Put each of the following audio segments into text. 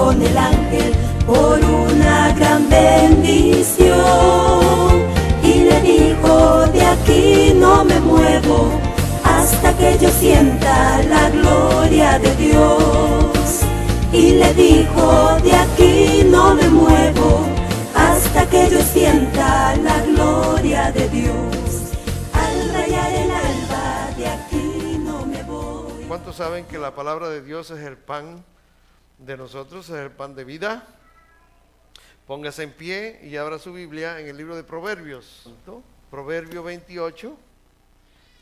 con el ángel por una gran bendición. Y le dijo: de aquí no me muevo hasta que yo sienta la gloria de Dios. Y le dijo: de aquí no me muevo hasta que yo sienta la gloria de Dios. Al rayar el alba, de aquí no me voy. ¿Cuántos saben que la palabra de Dios es el pan de nosotros, es el pan de vida? Póngase en pie y abra su Biblia en el libro de Proverbios, Proverbio 28,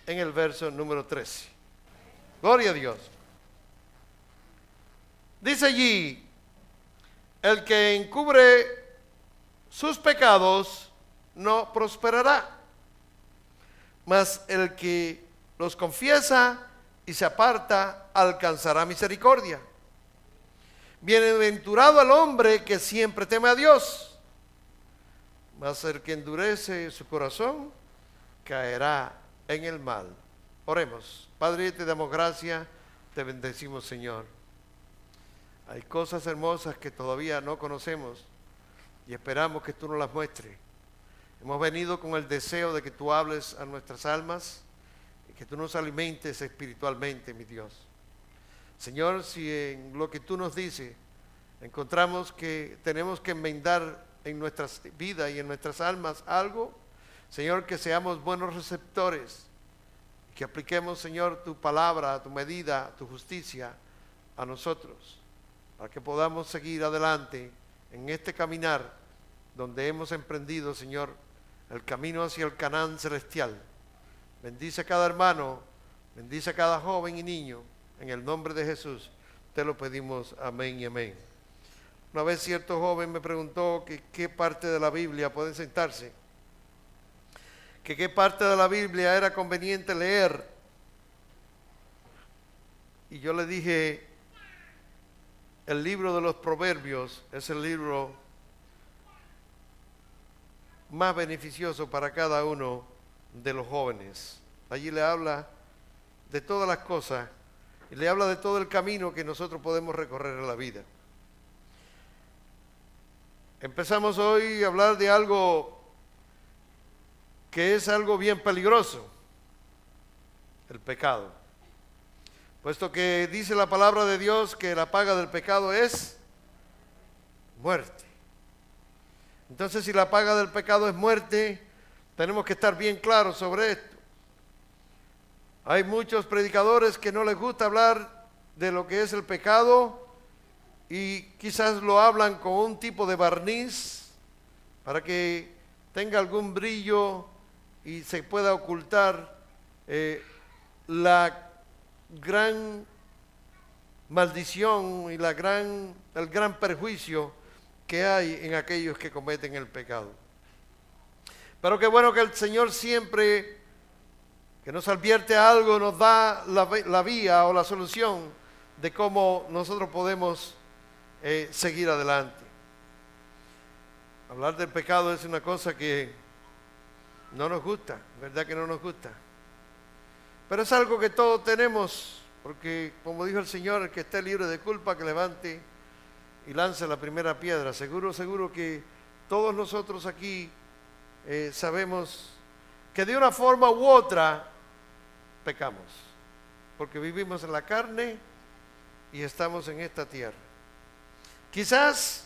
en el verso número 13. Gloria a Dios. Dice allí: el que encubre sus pecados no prosperará, mas el que los confiesa y se aparta alcanzará misericordia. Bienaventurado el hombre que siempre teme a Dios, mas el que endurece su corazón caerá en el mal. Oremos. Padre, te damos gracias, te bendecimos, Señor. Hay cosas hermosas que todavía no conocemos y esperamos que tú nos las muestres. Hemos venido con el deseo de que tú hables a nuestras almas y que tú nos alimentes espiritualmente, mi Dios. Señor, si en lo que tú nos dices encontramos que tenemos que enmendar en nuestras vidas y en nuestras almas algo, Señor, que seamos buenos receptores, que apliquemos, Señor, tu palabra, tu medida, tu justicia a nosotros, para que podamos seguir adelante en este caminar donde hemos emprendido, Señor, el camino hacia el Canaán celestial. Bendice a cada hermano, bendice a cada joven y niño, en el nombre de Jesús te lo pedimos, amén y amén. Una vez cierto joven me preguntó que qué parte de la Biblia, pueden sentarse, que qué parte de la Biblia era conveniente leer. Y yo le dije: el libro de los Proverbios es el libro más beneficioso para cada uno de los jóvenes. Allí le habla de todas las cosas y le habla de todo el camino que nosotros podemos recorrer en la vida. Empezamos hoy a hablar de algo que es algo bien peligroso: el pecado. Puesto que dice la palabra de Dios que la paga del pecado es muerte. Entonces, si la paga del pecado es muerte, tenemos que estar bien claros sobre esto. Hay muchos predicadores que no les gusta hablar de lo que es el pecado y quizás lo hablan con un tipo de barniz para que tenga algún brillo y se pueda ocultar la gran maldición y el gran perjuicio que hay en aquellos que cometen el pecado. Pero qué bueno que el Señor siempre que nos advierte algo nos da la vía o la solución de cómo nosotros podemos seguir adelante. Hablar del pecado es una cosa que no nos gusta, ¿verdad que no nos gusta? Pero es algo que todos tenemos, porque como dijo el Señor, el que esté libre de culpa que levante y lance la primera piedra. Seguro que todos nosotros aquí sabemos que de una forma u otra pecamos, porque vivimos en la carne y estamos en esta tierra. Quizás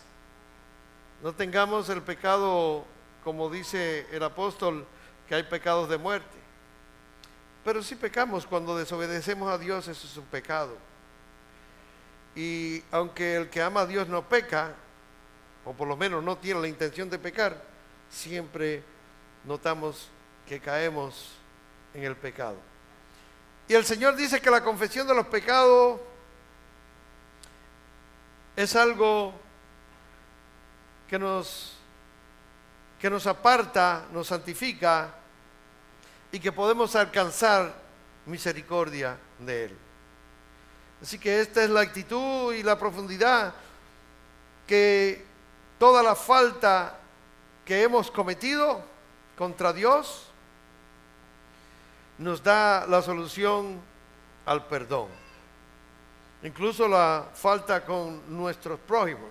no tengamos el pecado, como dice el apóstol, que hay pecados de muerte, pero sí pecamos cuando desobedecemos a Dios. Eso es un pecado. Y aunque el que ama a Dios no peca, o por lo menos no tiene la intención de pecar, siempre notamos que caemos en el pecado. Y el Señor dice que la confesión de los pecados es algo que nos aparta, nos santifica y que podemos alcanzar misericordia de Él. Así que esta es la actitud y la profundidad que toda la falta que hemos cometido contra Dios nos da la solución al perdón. incluso la falta con nuestros prójimos,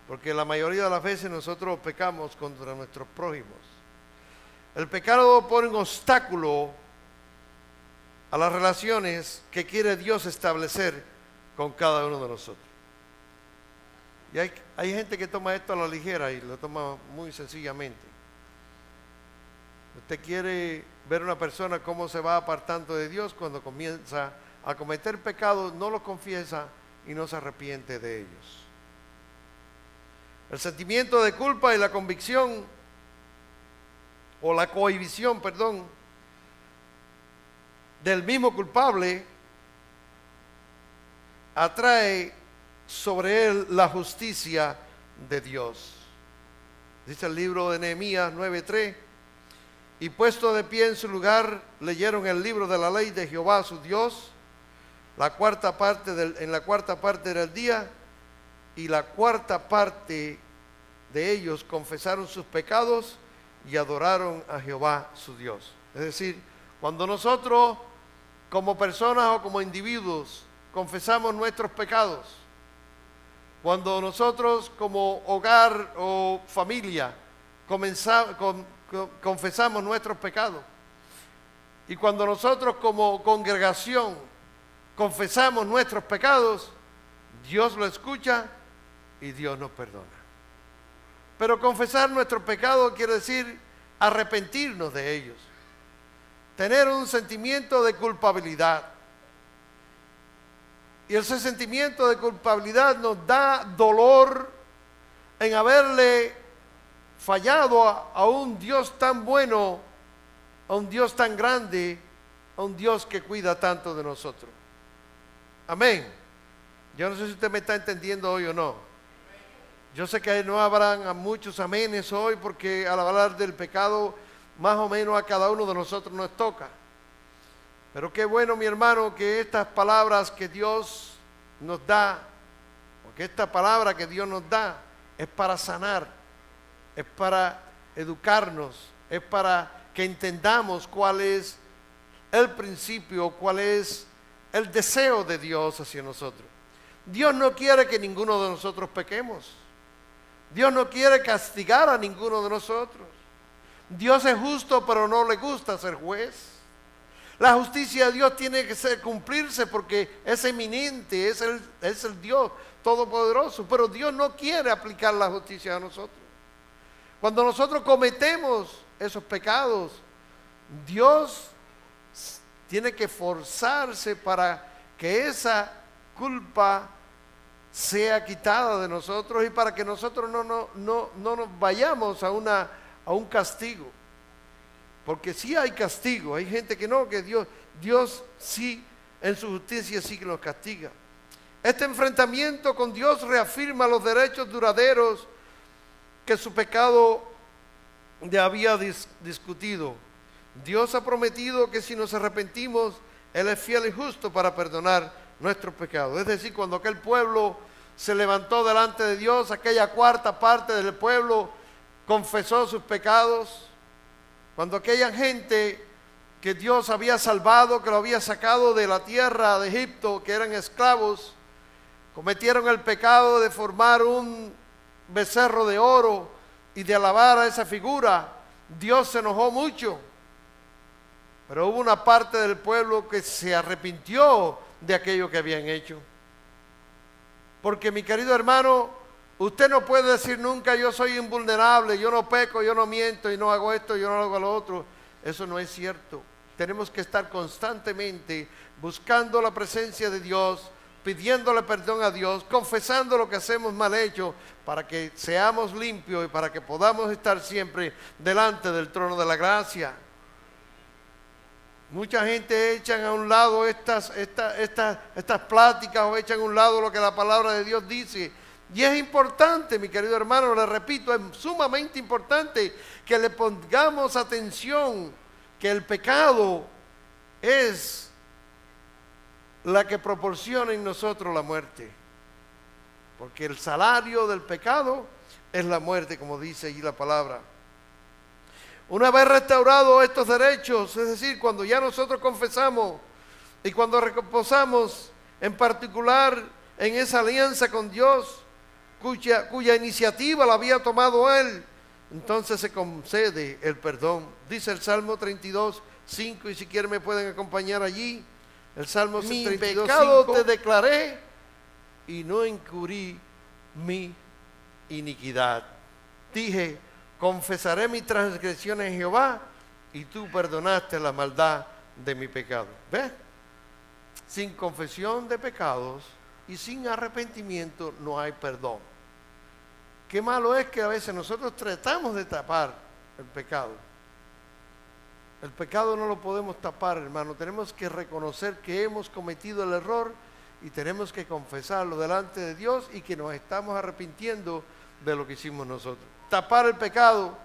porque la mayoría de las veces nosotros pecamos contra nuestros prójimos. El pecado pone un obstáculo a las relaciones que quiere Dios establecer con cada uno de nosotros. Y hay gente que toma esto a la ligera y lo toma muy sencillamente. Usted quiere ver una persona cómo se va apartando de Dios cuando comienza a cometer pecados, no los confiesa y no se arrepiente de ellos. El sentimiento de culpa y la convicción, o la cohibición, perdón, del mismo culpable, atrae sobre él la justicia de Dios. Dice el libro de Nehemías 9:3, y puesto de pie en su lugar, leyeron el libro de la ley de Jehová su Dios, en la cuarta parte del día, y la cuarta parte de ellos confesaron sus pecados y adoraron a Jehová su Dios. Es decir, cuando nosotros como personas o como individuos confesamos nuestros pecados, cuando nosotros como hogar o familia confesamos nuestros pecados, y cuando nosotros como congregación confesamos nuestros pecados, Dios lo escucha y Dios nos perdona. Pero confesar nuestros pecados quiere decir arrepentirnos de ellos, tener un sentimiento de culpabilidad. Y ese sentimiento de culpabilidad nos da dolor en haberle fallado a un Dios tan bueno, a un Dios tan grande, a un Dios que cuida tanto de nosotros. Amén. Yo no sé si usted me está entendiendo hoy o no. Yo sé que no habrán muchos amenes hoy, porque al hablar del pecado, más o menos a cada uno de nosotros nos toca. Pero qué bueno, mi hermano, que estas palabras que Dios nos da, porque esta palabra que Dios nos da es para sanar, es para educarnos, es para que entendamos cuál es el principio, cuál es el deseo de Dios hacia nosotros. Dios no quiere que ninguno de nosotros pequemos. Dios no quiere castigar a ninguno de nosotros. Dios es justo, pero no le gusta ser juez. La justicia de Dios tiene que cumplirse porque es eminente, es el Dios todopoderoso. Pero Dios no quiere aplicar la justicia a nosotros. Cuando nosotros cometemos esos pecados, Dios tiene que forzarse para que esa culpa sea quitada de nosotros y para que nosotros no nos vayamos a un castigo. Porque sí hay castigo, hay gente que no, que Dios sí, en su justicia sí que los castiga. Este enfrentamiento con Dios reafirma los derechos duraderos que su pecado ya había discutido. Dios ha prometido que si nos arrepentimos, Él es fiel y justo para perdonar nuestros pecados. Es decir, cuando aquel pueblo se levantó delante de Dios, aquella cuarta parte del pueblo confesó sus pecados. Cuando aquella gente que Dios había salvado, que lo había sacado de la tierra de Egipto, que eran esclavos, cometieron el pecado de formar un becerro de oro y de alabar a esa figura, Dios se enojó mucho. Pero hubo una parte del pueblo que se arrepintió de aquello que habían hecho. Porque, mi querido hermano, usted no puede decir nunca: yo soy invulnerable, yo no peco, yo no miento y no hago esto, yo no hago lo otro. Eso no es cierto. Tenemos que estar constantemente buscando la presencia de Dios, pidiéndole perdón a Dios, confesando lo que hacemos mal hecho, para que seamos limpios y para que podamos estar siempre delante del trono de la gracia. Mucha gente echan a un lado estas pláticas, o echan a un lado lo que la palabra de Dios dice. Y es importante, mi querido hermano, le repito, es sumamente importante que le pongamos atención, que el pecado es la que proporciona en nosotros la muerte. Porque el salario del pecado es la muerte, como dice allí la palabra. Una vez restaurados estos derechos, es decir, cuando ya nosotros confesamos y cuando reposamos en particular en esa alianza con Dios, cuya iniciativa la había tomado él, entonces se concede el perdón. Dice el Salmo 32, 5, y si quieren me pueden acompañar allí. El Salmo 32, mi pecado 5, te declaré y no encubrí mi iniquidad. Dije, confesaré mis transgresiones en Jehová, y tú perdonaste la maldad de mi pecado. ¿Ves? Sin confesión de pecados y sin arrepentimiento no hay perdón. Qué malo es que a veces nosotros tratamos de tapar el pecado. El pecado no lo podemos tapar, hermano. Tenemos que reconocer que hemos cometido el error y tenemos que confesarlo delante de Dios y que nos estamos arrepintiendo de lo que hicimos nosotros. Tapar el pecado.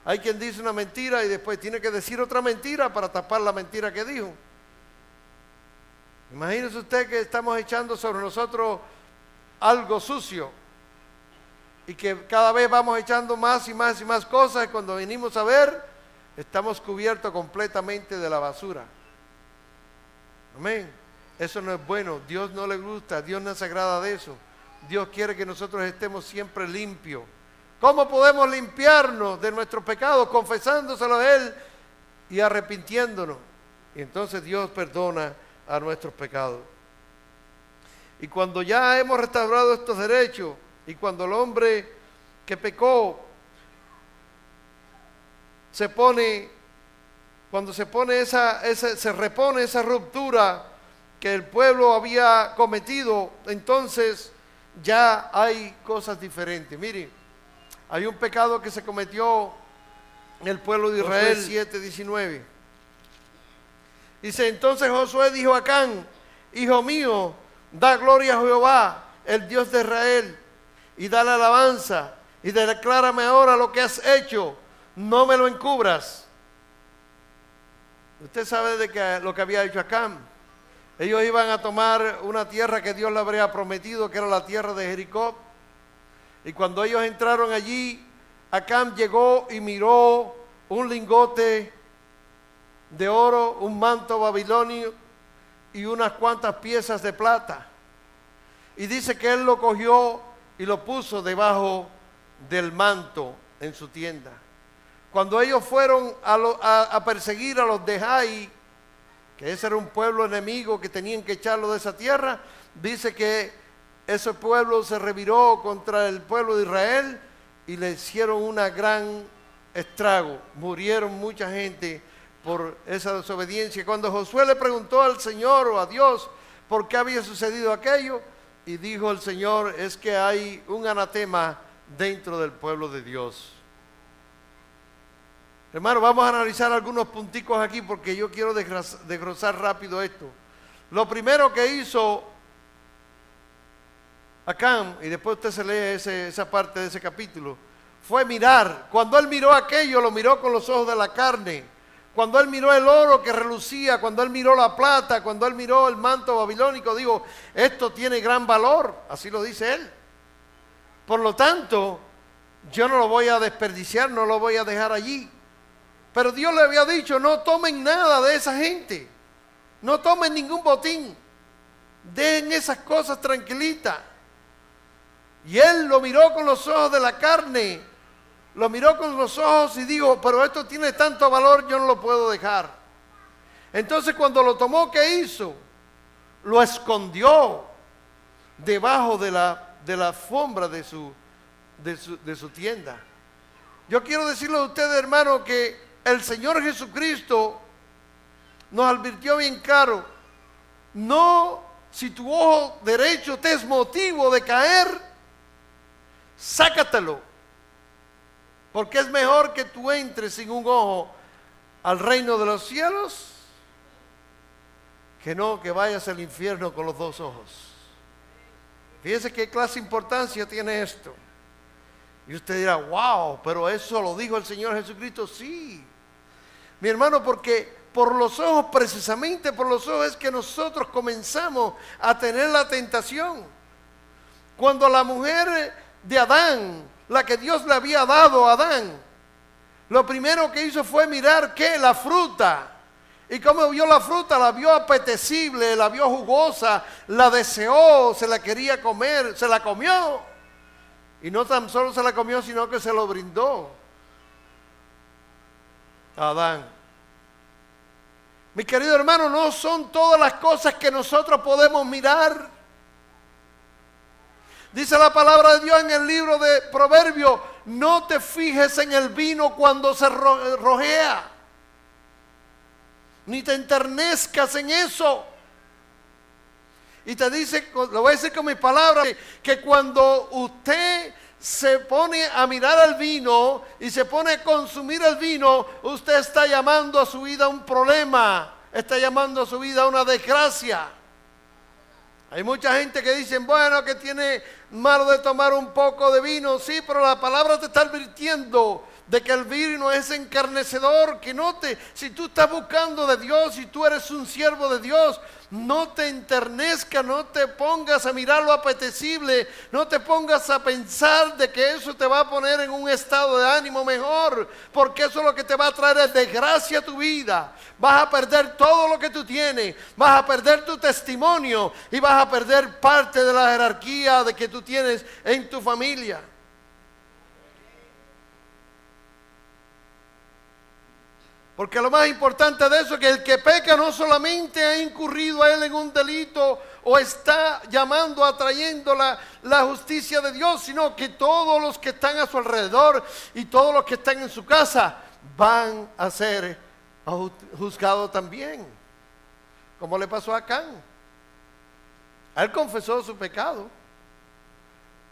Hay quien dice una mentira y después tiene que decir otra mentira para tapar la mentira que dijo. Imagínese usted que estamos echando sobre nosotros algo sucio y que cada vez vamos echando más y más y más cosas, y cuando venimos a ver, estamos cubiertos completamente de la basura. Amén. Eso no es bueno. Dios no le gusta, Dios no se agrada de eso. Dios quiere que nosotros estemos siempre limpios. ¿Cómo podemos limpiarnos de nuestros pecados? Confesándoselo a Él y arrepintiéndonos. Y entonces Dios perdona a nuestros pecados. Y cuando ya hemos restaurado estos derechos, y cuando el hombre que pecó se repone esa ruptura que el pueblo había cometido, entonces ya hay cosas diferentes. Miren, hay un pecado que se cometió en el pueblo de Israel, 7:19. Dice, entonces Josué dijo a Acán, hijo mío, da gloria a Jehová, el Dios de Israel, y dale alabanza, y declárame ahora lo que has hecho, no me lo encubras. Usted sabe lo que había hecho Acán. Ellos iban a tomar una tierra que Dios le habría prometido, que era la tierra de Jericó. Y cuando ellos entraron allí, Acán llegó y miró un lingote de oro, un manto babilonio y unas cuantas piezas de plata. Y dice que él lo cogió y lo puso debajo del manto en su tienda. Cuando ellos fueron a perseguir a los de Jai, que ese era un pueblo enemigo que tenían que echarlo de esa tierra, dice que ese pueblo se reviró contra el pueblo de Israel y le hicieron una gran estrago. Murieron mucha gente por esa desobediencia. Cuando Josué le preguntó al Señor o a Dios por qué había sucedido aquello, y dijo el Señor, es que hay un anatema dentro del pueblo de Dios. Hermano, vamos a analizar algunos punticos aquí porque yo quiero desglosar rápido esto. Lo primero que hizo Acán, y después usted se lee esa parte de ese capítulo, fue mirar. Cuando él miró aquello, lo miró con los ojos de la carne. Cuando él miró el oro que relucía, cuando él miró la plata, cuando él miró el manto babilónico, dijo, esto tiene gran valor, así lo dice él. Por lo tanto, yo no lo voy a desperdiciar, no lo voy a dejar allí. Pero Dios le había dicho, no tomen nada de esa gente, no tomen ningún botín, dejen esas cosas tranquilitas. Y él lo miró con los ojos de la carne, lo miró con los ojos y dijo, pero esto tiene tanto valor, yo no lo puedo dejar. Entonces cuando lo tomó, ¿qué hizo? Lo escondió debajo de la alfombra de su tienda. Yo quiero decirle a ustedes, hermano, que el Señor Jesucristo nos advirtió bien claro, no, si tu ojo derecho te es motivo de caer, sácatelo, porque es mejor que tú entres sin un ojo al reino de los cielos, que no que vayas al infierno con los dos ojos. Fíjese qué clase de importancia tiene esto. Y usted dirá, wow, pero eso lo dijo el Señor Jesucristo. Sí, mi hermano, porque por los ojos, precisamente por los ojos es que nosotros comenzamos a tener la tentación. Cuando la mujer de Adán, la que Dios le había dado a Adán, lo primero que hizo fue mirar ¿qué? La fruta. Y como vio la fruta, la vio apetecible, la vio jugosa, la deseó, se la quería comer, se la comió. Y no tan solo se la comió, sino que se lo brindó a Adán. Mi querido hermano, no son todas las cosas que nosotros podemos mirar. Dice la palabra de Dios en el libro de Proverbios, no te fijes en el vino cuando se rojea, ni te enternezcas en eso. Y te dice, lo voy a decir con mis palabras, que cuando usted se pone a mirar el vino y se pone a consumir el vino, usted está llamando a su vida un problema, está llamando a su vida una desgracia. Hay mucha gente que dice, bueno, que tiene malo de tomar un poco de vino. Sí, pero la palabra te está advirtiendo de que el vino es encarnecedor, que si tú estás buscando de Dios, si tú eres un siervo de Dios, no te enternezca, no te pongas a mirar lo apetecible, no te pongas a pensar de que eso te va a poner en un estado de ánimo mejor, porque eso lo que te va a traer es desgracia a tu vida. Vas a perder todo lo que tú tienes, vas a perder tu testimonio y vas a perder parte de la jerarquía de que tú tienes en tu familia. Porque lo más importante de eso es que el que peca no solamente ha incurrido a él en un delito o está llamando, atrayendo la justicia de Dios, sino que todos los que están a su alrededor y todos los que están en su casa van a ser juzgados también. Como le pasó a Acán. Él confesó su pecado,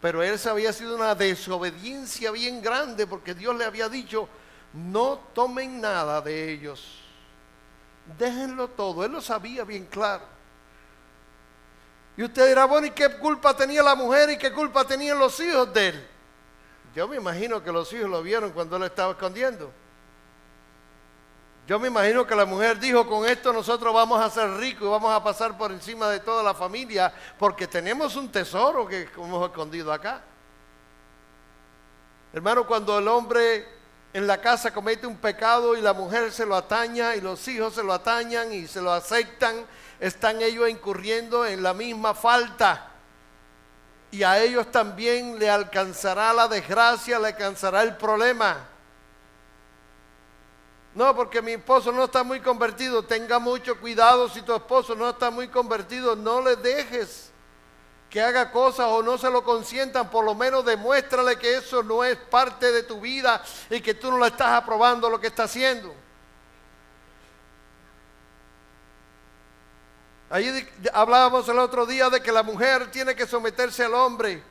pero él había sido una desobediencia bien grande porque Dios le había dicho, no tomen nada de ellos, déjenlo todo. Él lo sabía bien claro. Y usted dirá, bueno, ¿y qué culpa tenía la mujer y qué culpa tenían los hijos de él? Yo me imagino que los hijos lo vieron cuando él estaba escondiendo. Yo me imagino que la mujer dijo, con esto nosotros vamos a ser ricos y vamos a pasar por encima de toda la familia porque tenemos un tesoro que hemos escondido acá. Hermano, cuando el hombre en la casa comete un pecado y la mujer se lo ataña y los hijos se lo atañan y se lo aceptan, están ellos incurriendo en la misma falta. Y a ellos también le alcanzará la desgracia, le alcanzará el problema. No, porque mi esposo no está muy convertido. Tenga mucho cuidado, si tu esposo no está muy convertido, no le dejes que haga cosas o no se lo consientan. Por lo menos demuéstrale que eso no es parte de tu vida y que tú no lo estás aprobando lo que está haciendo. Ahí hablábamos el otro día de que la mujer tiene que someterse al hombre.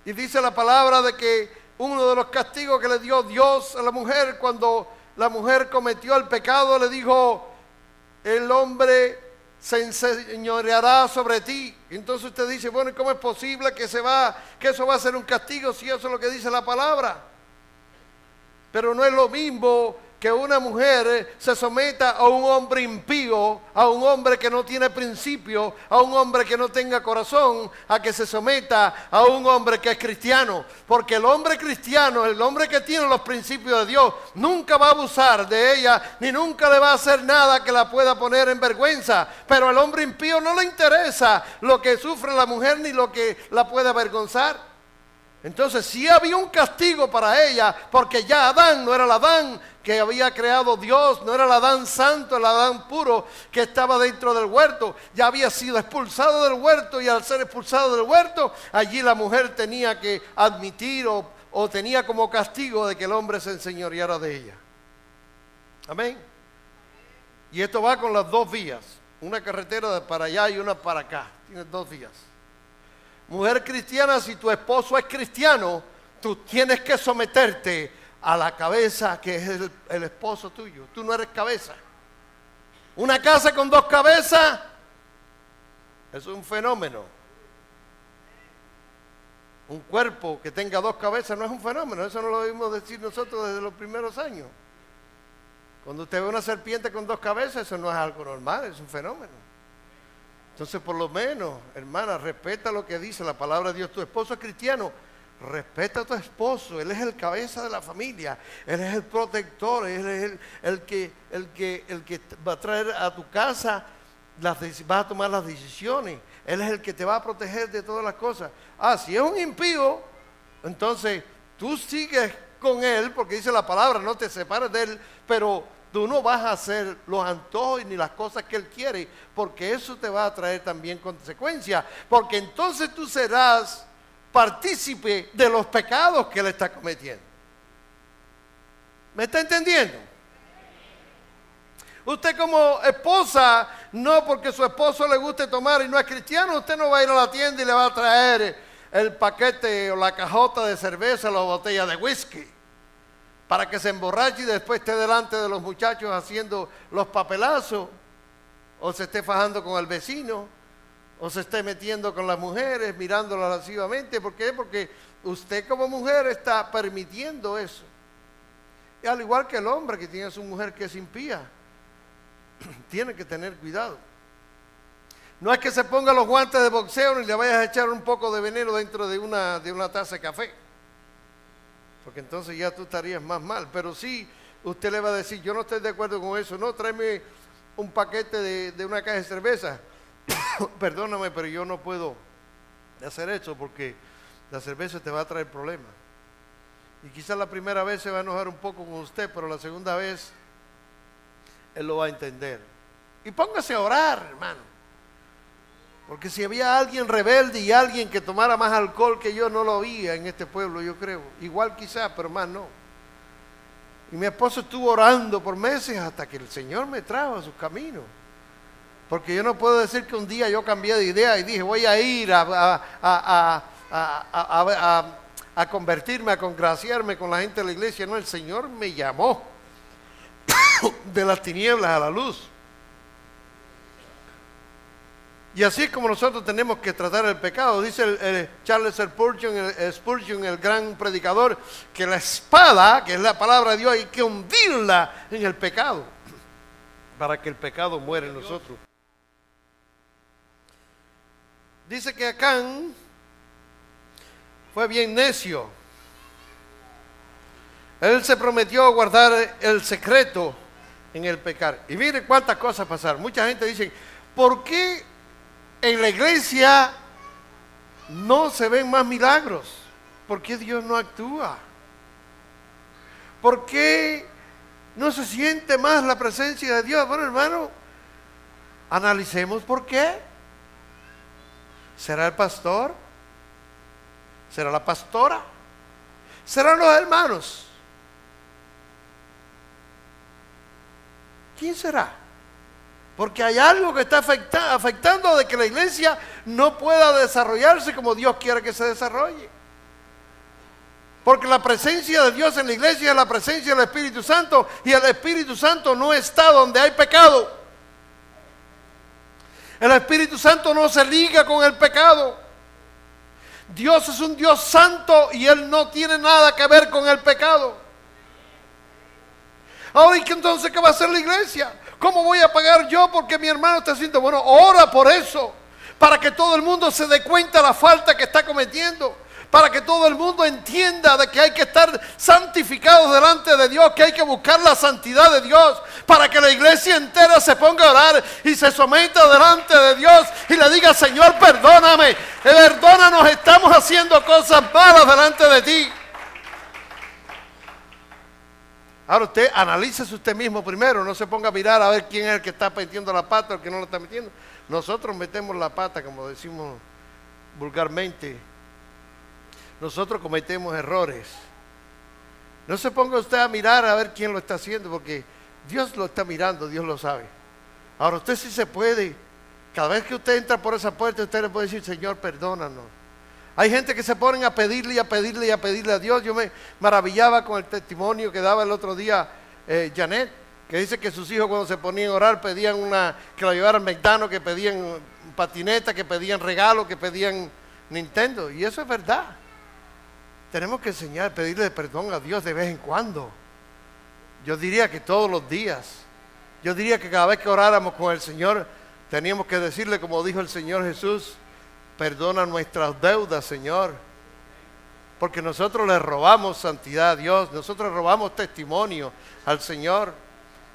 Y dice la palabra de que uno de los castigos que le dio Dios a la mujer cuando la mujer cometió el pecado, le dijo, el hombre se enseñoreará sobre ti. Entonces usted dice, bueno, ¿y cómo es posible que eso va a ser un castigo si eso es lo que dice la palabra? Pero no es lo mismo que una mujer se someta a un hombre impío, a un hombre que no tiene principio, a un hombre que no tenga corazón, a que se someta a un hombre que es cristiano. Porque el hombre cristiano, el hombre que tiene los principios de Dios, nunca va a abusar de ella, ni nunca le va a hacer nada que la pueda poner en vergüenza. Pero al hombre impío no le interesa lo que sufre la mujer ni lo que la puede avergonzar. Entonces sí había un castigo para ella, porque ya Adán no era el Adán que había creado Dios, no era el Adán santo, el Adán puro que estaba dentro del huerto. Ya había sido expulsado del huerto, y al ser expulsado del huerto, allí la mujer tenía que admitir o tenía como castigo de que el hombre se enseñoreara de ella. Amén. Y esto va con las dos vías, una carretera de para allá y una para acá. Tienes dos vías. Mujer cristiana, si tu esposo es cristiano, tú tienes que someterte a la cabeza que es el esposo tuyo. Tú no eres cabeza. Una casa con dos cabezas es un fenómeno. Un cuerpo que tenga dos cabezas no es un fenómeno. Eso no lo oímos decir nosotros desde los primeros años. Cuando usted ve una serpiente con dos cabezas, eso no es algo normal, es un fenómeno. Entonces, por lo menos, hermana, respeta lo que dice la palabra de Dios. Tu esposo es cristiano, Respeta a tu esposo, él es el cabeza de la familia, él es el protector, él es el que va a traer a tu casa, vas a tomar las decisiones, él es el que te va a proteger de todas las cosas. Si es un impío, entonces tú sigues con él, porque dice la palabra, no te separes de él, pero tú no vas a hacer los antojos ni las cosas que él quiere, porque eso te va a traer también consecuencias, porque entonces tú serás partícipe de los pecados que él está cometiendo. ¿Me está entendiendo? Usted como esposa, no porque su esposo le guste tomar y no es cristiano, usted no va a ir a la tienda y le va a traer el paquete o la cajota de cerveza o la botella de whisky para que se emborrache y después esté delante de los muchachos haciendo los papelazos, o se esté fajando con el vecino, o se esté metiendo con las mujeres, mirándolas lascivamente. ¿Por qué? Porque usted como mujer está permitiendo eso. Y al igual que el hombre que tiene a su mujer que es impía, tiene que tener cuidado. No es que se ponga los guantes de boxeo ni le vayas a echar un poco de veneno dentro de una taza de café, porque entonces ya tú estarías más mal. Pero sí, usted le va a decir, yo no estoy de acuerdo con eso, no, tráeme un paquete de una caja de cerveza. Perdóname, pero yo no puedo hacer eso porque la cerveza te va a traer problemas. Y quizás la primera vez se va a enojar un poco con usted, pero la segunda vez él lo va a entender. Y póngase a orar, hermano, porque si había alguien rebelde y alguien que tomara más alcohol que yo, no lo había en este pueblo, yo creo. Igual quizás, pero más no. Y mi esposo estuvo orando por meses hasta que el Señor me trajo a sus caminos. Porque yo no puedo decir que un día yo cambié de idea y dije, voy a ir a convertirme, a congraciarme con la gente de la iglesia. No, el Señor me llamó de las tinieblas a la luz. Y así es como nosotros tenemos que tratar el pecado. Dice Charles Spurgeon, el gran predicador, que la espada, que es la palabra de Dios, hay que hundirla en el pecado para que el pecado muera en nosotros. Dice que Acán fue bien necio. Él se prometió guardar el secreto en el pecar. Y mire cuántas cosas pasaron. Mucha gente dice, ¿por qué en la iglesia no se ven más milagros? ¿Por qué Dios no actúa? ¿Por qué no se siente más la presencia de Dios? Bueno, hermano, analicemos por qué. ¿Será el pastor? ¿Será la pastora? ¿Serán los hermanos? ¿Quién será? Porque hay algo que está afectando de que la iglesia no pueda desarrollarse como Dios quiere que se desarrolle. Porque la presencia de Dios en la iglesia es la presencia del Espíritu Santo, y el Espíritu Santo no está donde hay pecado. El Espíritu Santo no se liga con el pecado. Dios es un Dios santo y Él no tiene nada que ver con el pecado. Ahora, ¿y qué entonces qué va a hacer la iglesia? ¿Cómo voy a pagar yo porque mi hermano está haciendo? Bueno, ora por eso, para que todo el mundo se dé cuenta de la falta que está cometiendo, para que todo el mundo entienda de que hay que estar santificados delante de Dios, que hay que buscar la santidad de Dios, para que la iglesia entera se ponga a orar y se someta delante de Dios y le diga, Señor, perdóname, perdónanos, estamos haciendo cosas malas delante de ti. Ahora usted analícese usted mismo primero, no se ponga a mirar a ver quién es el que está metiendo la pata o el que no la está metiendo. Nosotros metemos la pata, como decimos vulgarmente. Nosotros cometemos errores. No se ponga usted a mirar a ver quién lo está haciendo, porque Dios lo está mirando, Dios lo sabe. Ahora usted sí se puede, cada vez que usted entra por esa puerta, usted le puede decir, Señor, perdónanos. Hay gente que se ponen a pedirle y a pedirle y a pedirle a Dios. Yo me maravillaba con el testimonio que daba el otro día Janet, que dice que sus hijos cuando se ponían a orar pedían que la llevaran McDonald's, que pedían patineta, que pedían regalo, que pedían Nintendo. Y eso es verdad. Tenemos que enseñar, pedirle perdón a Dios de vez en cuando. Yo diría que todos los días. Yo diría que cada vez que oráramos con el Señor, teníamos que decirle, como dijo el Señor Jesús, perdona nuestras deudas, Señor. porque nosotros le robamos santidad a Dios, nosotros robamos testimonio al Señor.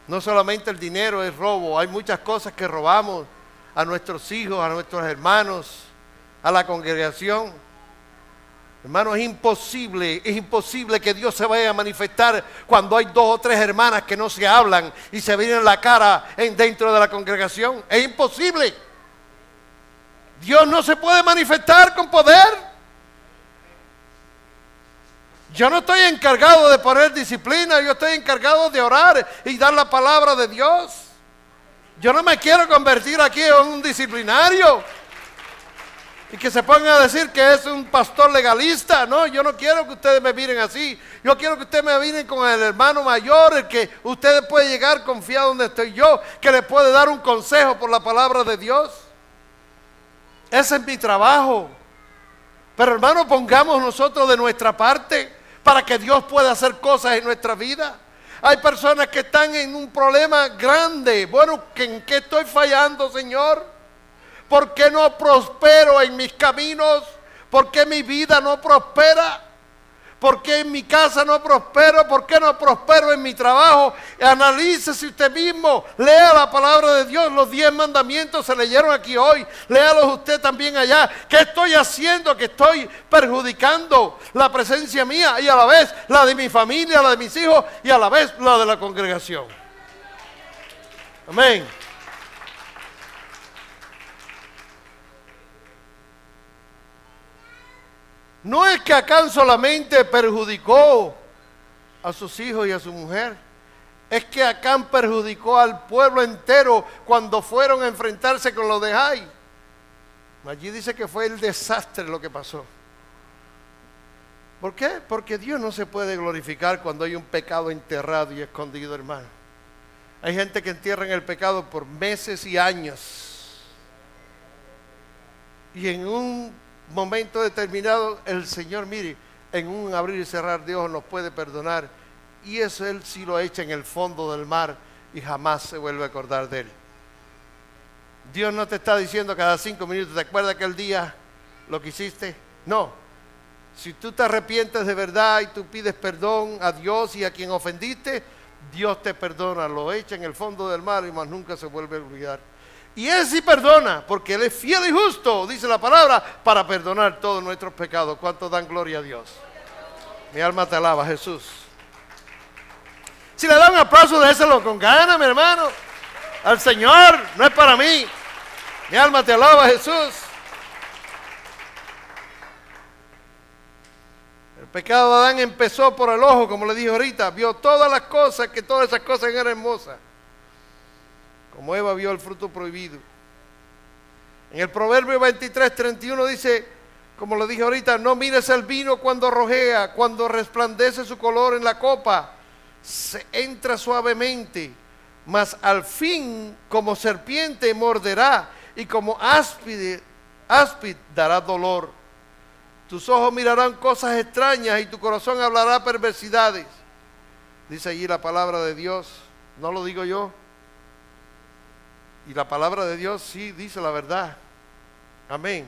No solamente el dinero es robo, hay muchas cosas que robamos a nuestros hijos, a nuestros hermanos, a la congregación. Hermano, es imposible que Dios se vaya a manifestar cuando hay 2 o 3 hermanas que no se hablan y se vienen la cara dentro de la congregación. Es imposible. Dios no se puede manifestar con poder. Yo no estoy encargado de poner disciplina, yo estoy encargado de orar y dar la palabra de Dios. Yo no me quiero convertir aquí en un disciplinario y que se pongan a decir que es un pastor legalista. No, yo no quiero que ustedes me miren así. Yo quiero que ustedes me miren con el hermano mayor, el que ustedes pueden llegar confiado donde estoy yo, que les puede dar un consejo por la palabra de Dios. Ese es mi trabajo. Pero hermano, pongamos nosotros de nuestra parte para que Dios pueda hacer cosas en nuestra vida. Hay personas que están en un problema grande. Bueno, ¿en qué estoy fallando, Señor? ¿Por qué no prospero en mis caminos? ¿Por qué mi vida no prospera? ¿Por qué en mi casa no prospero? ¿Por qué no prospero en mi trabajo? Analícese usted mismo, lea la palabra de Dios. Los 10 mandamientos se leyeron aquí hoy. Léalos usted también allá. ¿Qué estoy haciendo? Que estoy perjudicando la presencia mía y a la vez la de mi familia, la de mis hijos y a la vez la de la congregación. Amén. No es que Acán solamente perjudicó a sus hijos y a su mujer, es que Acán perjudicó al pueblo entero cuando fueron a enfrentarse con los de Jai. Allí dice que fue el desastre lo que pasó. ¿Por qué? Porque Dios no se puede glorificar cuando hay un pecado enterrado y escondido, hermano. Hay gente que entierra en el pecado por meses y años. Y en un momento determinado, el Señor, mire, en un abrir y cerrar de ojos nos puede perdonar. Y eso Él sí lo echa en el fondo del mar y jamás se vuelve a acordar de Él. Dios no te está diciendo cada 5 minutos, ¿te acuerdas aquel día lo que hiciste? No. Si tú te arrepientes de verdad y tú pides perdón a Dios y a quien ofendiste, Dios te perdona, lo echa en el fondo del mar y más nunca se vuelve a olvidar. Y Él sí perdona, porque Él es fiel y justo, dice la palabra, para perdonar todos nuestros pecados. ¿Cuántos dan gloria a Dios? Mi alma te alaba, Jesús. Si le dan un aplauso, déselo con ganas, mi hermano. Al Señor, no es para mí. Mi alma te alaba, Jesús. El pecado de Adán empezó por el ojo, como le dije ahorita. Vio todas las cosas, que todas esas cosas eran hermosas. Como Eva vio el fruto prohibido. En el Proverbio 23:31 dice, como le dije ahorita, no mires el vino cuando rojea, cuando resplandece su color en la copa, se entra suavemente, mas al fin como serpiente morderá y como áspid dará dolor. Tus ojos mirarán cosas extrañas y tu corazón hablará perversidades. Dice allí la palabra de Dios, no lo digo yo. Y la palabra de Dios sí dice la verdad. Amén.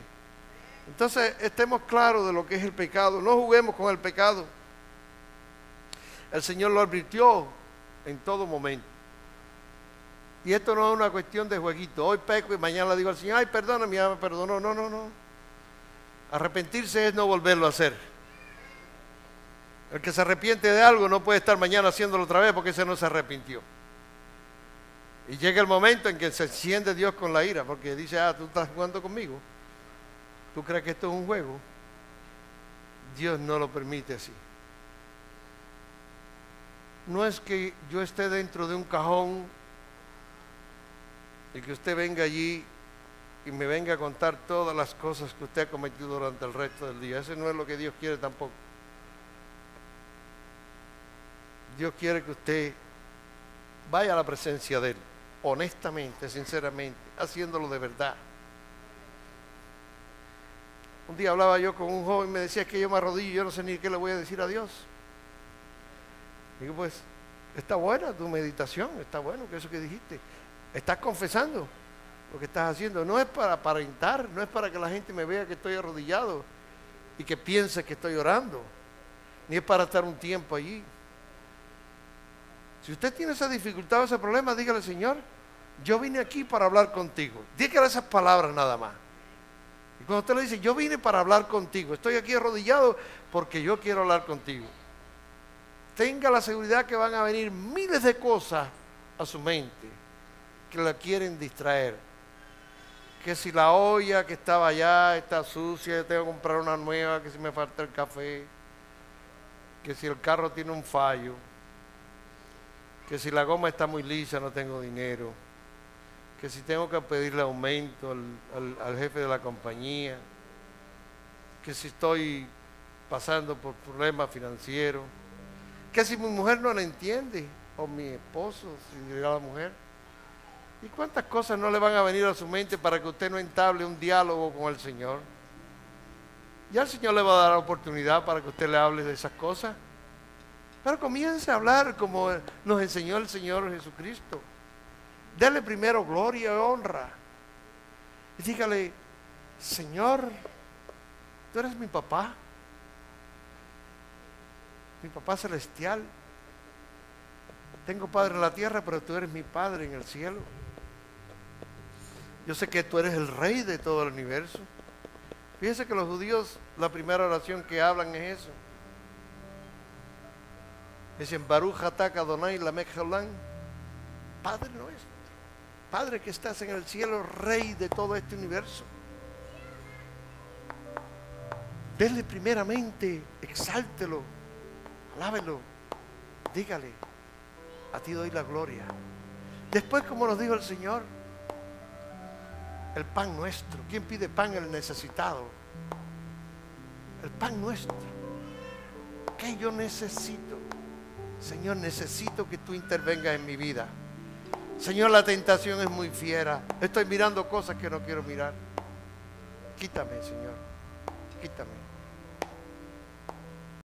Entonces estemos claros de lo que es el pecado. No juguemos con el pecado. El Señor lo advirtió en todo momento. Y esto no es una cuestión de jueguito. Hoy peco y mañana le digo al Señor, ay, perdóname, ya me perdonó. No, no, no. Arrepentirse es no volverlo a hacer. El que se arrepiente de algo no puede estar mañana haciéndolo otra vez porque ese no se arrepintió. Y llega el momento en que se enciende Dios con la ira, porque dice, tú estás jugando conmigo. ¿Tú crees que esto es un juego? Dios no lo permite así. No es que yo esté dentro de un cajón y que usted venga allí y me venga a contar todas las cosas que usted ha cometido durante el resto del día. Eso no es lo que Dios quiere tampoco. Dios quiere que usted vaya a la presencia de Él, honestamente, sinceramente, haciéndolo de verdad. Un día hablaba yo con un joven, me decía que yo me arrodillo, yo no sé ni qué le voy a decir a Dios. Digo, pues, está buena tu meditación, está bueno que eso que dijiste. Estás confesando lo que estás haciendo. No es para aparentar, no es para que la gente me vea que estoy arrodillado. y que piense que estoy orando, ni es para estar un tiempo allí. Si usted tiene esa dificultad o ese problema, dígale: Señor, yo vine aquí para hablar contigo. Dígale esas palabras nada más. Y cuando usted le dice: yo vine para hablar contigo, estoy aquí arrodillado porque yo quiero hablar contigo, tenga la seguridad que van a venir miles de cosas a su mente que la quieren distraer. Que si la olla que estaba allá está sucia, tengo que comprar una nueva, que si me falta el café, que si el carro tiene un fallo, que si la goma está muy lisa, no tengo dinero, que si tengo que pedirle aumento al jefe de la compañía, que si estoy pasando por problemas financieros, que si mi mujer no la entiende, o mi esposo, si llega la mujer. ¿Y cuántas cosas no le van a venir a su mente para que usted no entable un diálogo con el Señor? Ya el Señor le va a dar la oportunidad para que usted le hable de esas cosas. Pero comience a hablar como nos enseñó el Señor Jesucristo. Dele primero gloria y honra. Y dígale: Señor, tú eres mi papá celestial. Tengo padre en la tierra, pero tú eres mi padre en el cielo. Yo sé que tú eres el rey de todo el universo. Fíjense que los judíos, la primera oración que hablan es eso. Dicen: Baruch atah Adonai lamelech haolam, Padre nuestro, Padre que estás en el cielo, Rey de todo este universo. Denle primeramente, exáltelo, alábelo, dígale: a ti doy la gloria. Después, como nos dijo el Señor, el pan nuestro. ¿Quién pide pan? El necesitado. El pan nuestro. ¿Qué yo necesito? Señor, necesito que tú intervengas en mi vida. Señor, la tentación es muy fiera. Estoy mirando cosas que no quiero mirar. Quítame, Señor. Quítame.